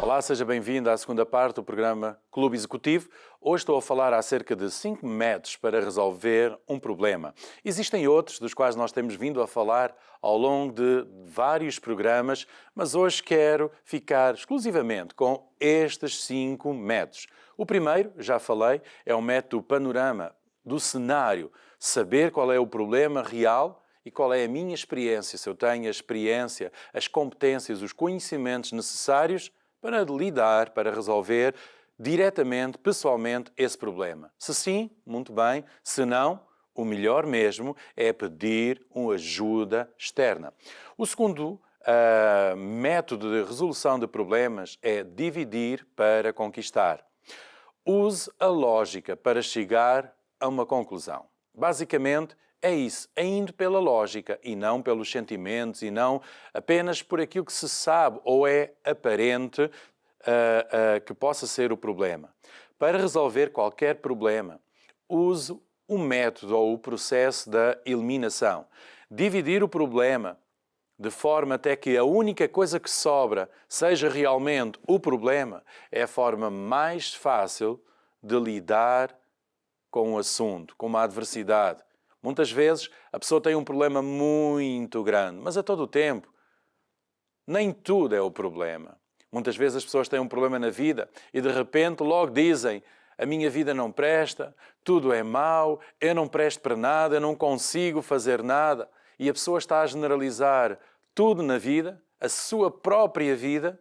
Olá, seja bem-vindo à segunda parte do programa Clube Executivo. Hoje estou a falar acerca de 5 métodos para resolver um problema. Existem outros dos quais nós temos vindo a falar ao longo de vários programas, mas hoje quero ficar exclusivamente com estes 5 métodos. O primeiro, já falei, é o método panorama do cenário, saber qual é o problema real e qual é a minha experiência, se eu tenho a experiência, as competências, os conhecimentos necessários para lidar, para resolver diretamente, pessoalmente, esse problema. Se sim, muito bem. Se não, o melhor mesmo é pedir uma ajuda externa. O segundo método de resolução de problemas é dividir para conquistar. Use a lógica para chegar a uma conclusão. Basicamente, é isso, é indo pela lógica e não pelos sentimentos e não apenas por aquilo que se sabe ou é aparente que possa ser o problema. Para resolver qualquer problema, use o método ou o processo da eliminação. Dividir o problema de forma até que a única coisa que sobra seja realmente o problema é a forma mais fácil de lidar com o assunto, com uma adversidade. Muitas vezes a pessoa tem um problema muito grande, mas a todo o tempo nem tudo é o problema. Muitas vezes as pessoas têm um problema na vida e de repente logo dizem: a minha vida não presta, tudo é mau, eu não presto para nada, eu não consigo fazer nada. E a pessoa está a generalizar tudo na vida, a sua própria vida,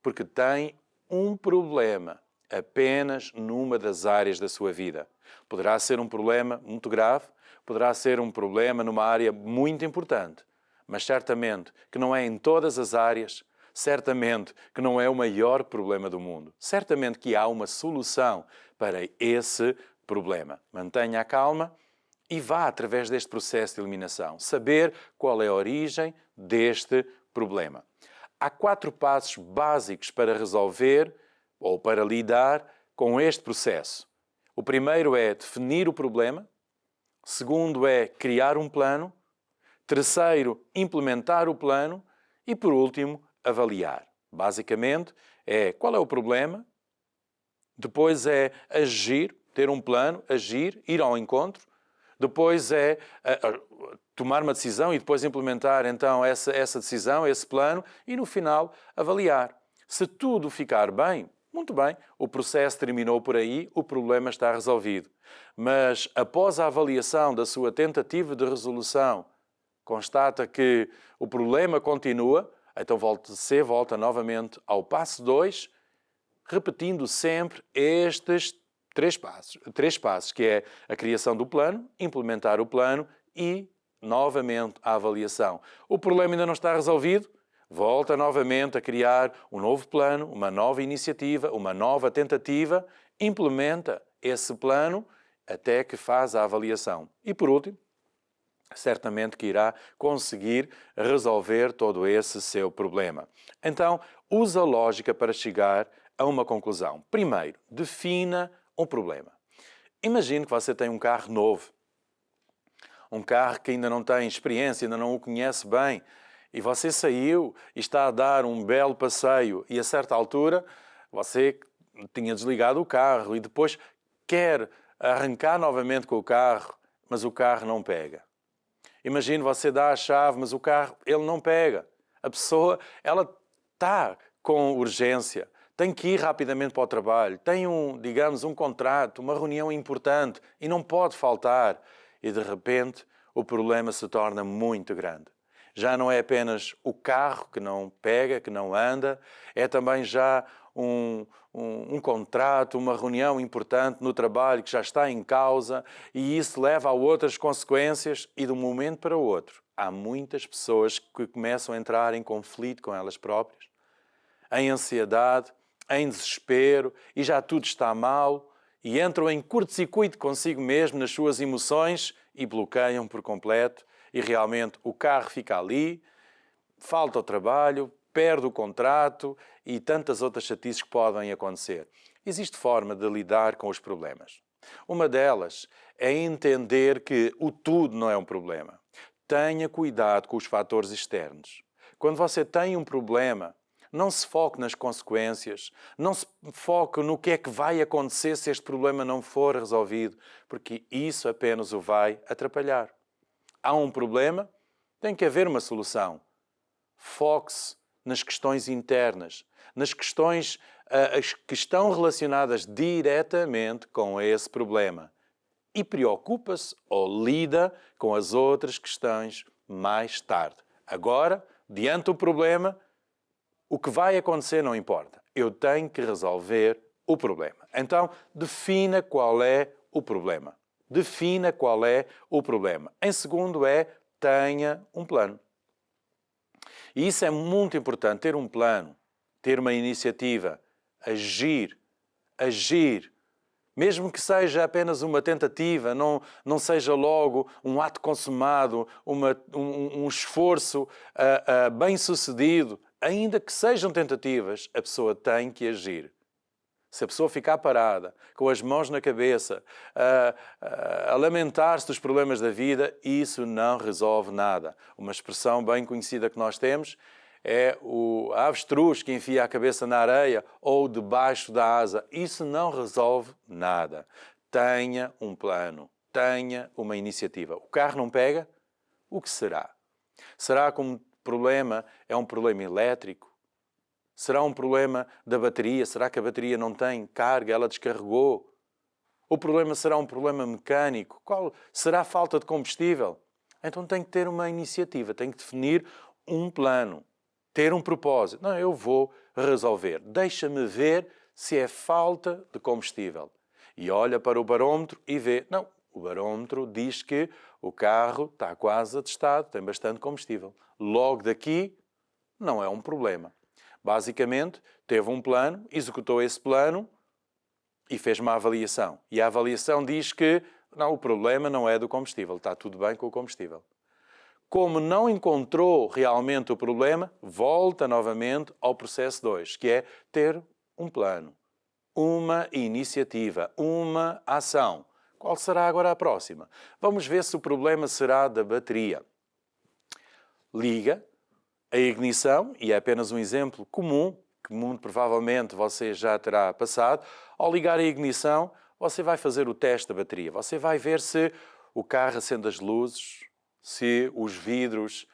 porque tem um problema apenas numa das áreas da sua vida. Poderá ser um problema muito grave, poderá ser um problema numa área muito importante, mas certamente que não é em todas as áreas, certamente que não é o maior problema do mundo. Certamente que há uma solução para esse problema. Mantenha a calma e vá através deste processo de eliminação, saber qual é a origem deste problema. Há 4 passos básicos para resolver ou para lidar com este processo. O primeiro é definir o problema. Segundo é criar um plano. Terceiro, implementar o plano. E por último, avaliar. Basicamente, é qual é o problema. Depois é agir, ter um plano, agir, ir ao encontro. Depois é tomar uma decisão e depois implementar então essa decisão, esse plano e no final avaliar. Se tudo ficar bem, muito bem, o processo terminou por aí, o problema está resolvido. Mas após a avaliação da sua tentativa de resolução, constata que o problema continua, então volta novamente ao passo 2, repetindo sempre estes 3 passos, que é a criação do plano, implementar o plano e, novamente, a avaliação. O problema ainda não está resolvido? Volta novamente a criar um novo plano, uma nova iniciativa, uma nova tentativa, implementa esse plano até que faz a avaliação. E, por último, certamente que irá conseguir resolver todo esse seu problema. Então, use a lógica para chegar a uma conclusão. Primeiro, defina um problema. Imagine que você tem um carro novo, um carro que ainda não tem experiência, ainda não o conhece bem, e você saiu e está a dar um belo passeio e a certa altura você tinha desligado o carro e depois quer arrancar novamente com o carro, mas o carro não pega. Imagine você dá a chave, mas o carro ele não pega. A pessoa ela está com urgência. Tem que ir rapidamente para o trabalho, tem um contrato, uma reunião importante e não pode faltar. E de repente o problema se torna muito grande. Já não é apenas o carro que não pega, que não anda, é também já um contrato, uma reunião importante no trabalho que já está em causa e isso leva a outras consequências e de um momento para o outro. Há muitas pessoas que começam a entrar em conflito com elas próprias, em ansiedade, em desespero e já tudo está mal e entram em curto-circuito consigo mesmo nas suas emoções e bloqueiam por completo e realmente o carro fica ali, falta o trabalho, perde o contrato e tantas outras chatices que podem acontecer. Existe forma de lidar com os problemas. Uma delas é entender que o tudo não é um problema. Tenha cuidado com os fatores externos. Quando você tem um problema, Não se foque nas consequências. Não se foque no que é que vai acontecer se este problema não for resolvido, porque isso apenas o vai atrapalhar. Há um problema, tem que haver uma solução. Foque-se nas questões internas, nas questões que estão relacionadas diretamente com esse problema. E preocupa-se ou lida com as outras questões mais tarde. Agora, diante do problema, o que vai acontecer não importa. Eu tenho que resolver o problema. Então, defina qual é o problema. Defina qual é o problema. Em segundo tenha um plano. E isso é muito importante, ter um plano, ter uma iniciativa, agir. Mesmo que seja apenas uma tentativa, não seja logo um ato consumado, um esforço bem-sucedido, ainda que sejam tentativas, a pessoa tem que agir. Se a pessoa ficar parada, com as mãos na cabeça, a lamentar-se dos problemas da vida, isso não resolve nada. Uma expressão bem conhecida que nós temos é a avestruz que enfia a cabeça na areia ou debaixo da asa. Isso não resolve nada. Tenha um plano, tenha uma iniciativa. O carro não pega? O que será? Será que o problema é um problema elétrico? Será um problema da bateria? Será que a bateria não tem carga? Ela descarregou? O problema será um problema mecânico? Qual será a falta de combustível? Então tem que ter uma iniciativa, tem que definir um plano. Ter um propósito. Não, eu vou resolver. Deixa-me ver se é falta de combustível. E olha para o barômetro e vê. Não, o barômetro diz que o carro está quase atestado, tem bastante combustível. Logo daqui, não é um problema. Basicamente, teve um plano, executou esse plano e fez uma avaliação. E a avaliação diz que não, o problema não é do combustível, está tudo bem com o combustível. Como não encontrou realmente o problema, volta novamente ao processo 2, que é ter um plano, uma iniciativa, uma ação. Qual será agora a próxima? Vamos ver se o problema será da bateria. Liga a ignição, e é apenas um exemplo comum, que muito provavelmente você já terá passado. Ao ligar a ignição, você vai fazer o teste da bateria. Você vai ver se o carro acende as luzes, se os vidros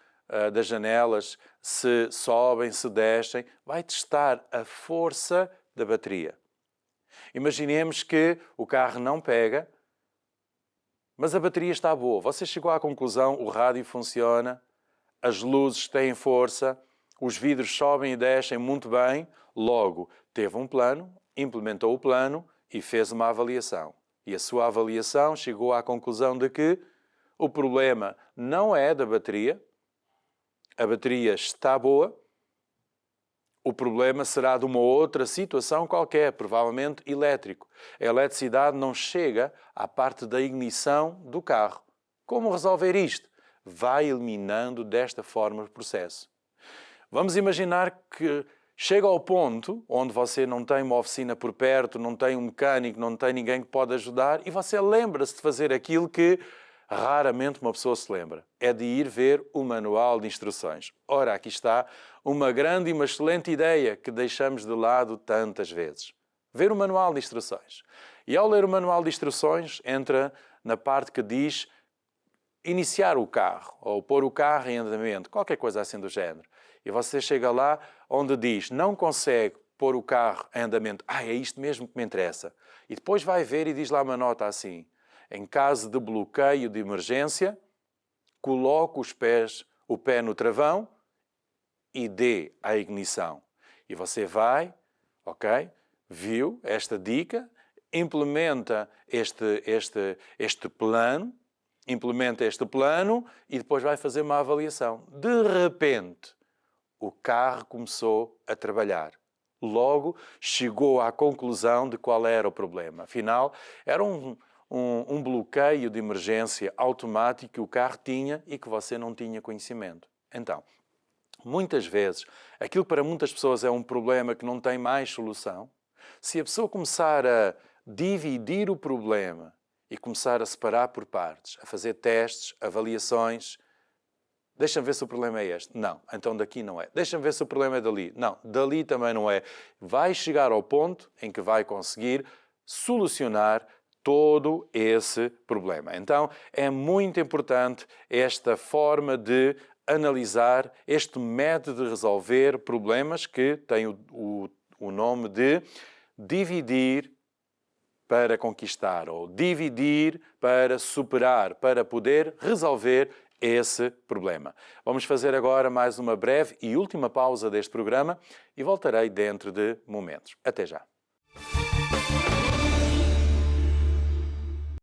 das janelas se sobem, se descem. Vai testar a força da bateria. Imaginemos que o carro não pega, mas a bateria está boa. Você chegou à conclusão, o rádio funciona, as luzes têm força, os vidros sobem e descem muito bem. Logo, teve um plano, implementou o plano e fez uma avaliação. E a sua avaliação chegou à conclusão de que o problema não é da bateria, a bateria está boa, o problema será de uma outra situação qualquer, provavelmente elétrico. A eletricidade não chega à parte da ignição do carro. Como resolver isto? Vai eliminando desta forma o processo. Vamos imaginar que chega ao ponto onde você não tem uma oficina por perto, não tem um mecânico, não tem ninguém que pode ajudar e você lembra-se de fazer aquilo que raramente uma pessoa se lembra. É de ir ver o manual de instruções. Ora, aqui está uma grande e uma excelente ideia que deixamos de lado tantas vezes. Ver o manual de instruções. E ao ler o manual de instruções, entra na parte que diz iniciar o carro, ou pôr o carro em andamento, qualquer coisa assim do género. E você chega lá onde diz, não consegue pôr o carro em andamento. É isto mesmo que me interessa. E depois vai ver e diz lá uma nota assim, em caso de bloqueio de emergência, coloque o pé no travão e dê a ignição. E você vai, ok, viu esta dica, implementa este plano, e depois vai fazer uma avaliação. De repente, o carro começou a trabalhar. Logo, chegou à conclusão de qual era o problema. Afinal, era um bloqueio de emergência automático que o carro tinha e que você não tinha conhecimento. Então, muitas vezes, aquilo para muitas pessoas é um problema que não tem mais solução. Se a pessoa começar a dividir o problema e começar a separar por partes, a fazer testes, avaliações, Deixa-me ver se o problema é este. Não, então daqui não é. Deixa-me ver se o problema é dali. Não, dali também não é. Vai chegar ao ponto em que vai conseguir solucionar todo esse problema. Então, é muito importante esta forma de analisar, este método de resolver problemas que tem o nome de dividir para conquistar ou dividir para superar, para poder resolver esse problema. Vamos fazer agora mais uma breve e última pausa deste programa e voltarei dentro de momentos. Até já.